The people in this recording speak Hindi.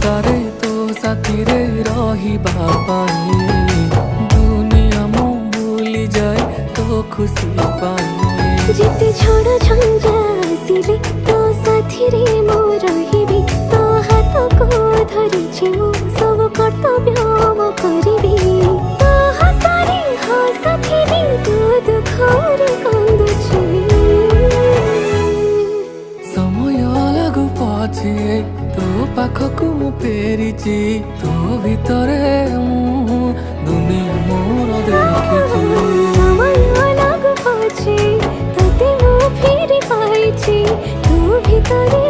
संसारे तो साथी रे रहिबा पाई दुनिया मु भूली जाए तो खुशी पाई जिते झड़ झंझा आसिले तो साथी रे मु रहिबी तो हाथ को धरिछि मु सब कर्तव्य मु करिबी तो हसारे हसाथी रे तू दुखरे कांदुछि समय लागू पछे तो पाखकु मु फेरिछि तो भितरे मु दुनिया मोर देखिछि समय लागू पछे तते मु फेरि पाइछि तू भितरे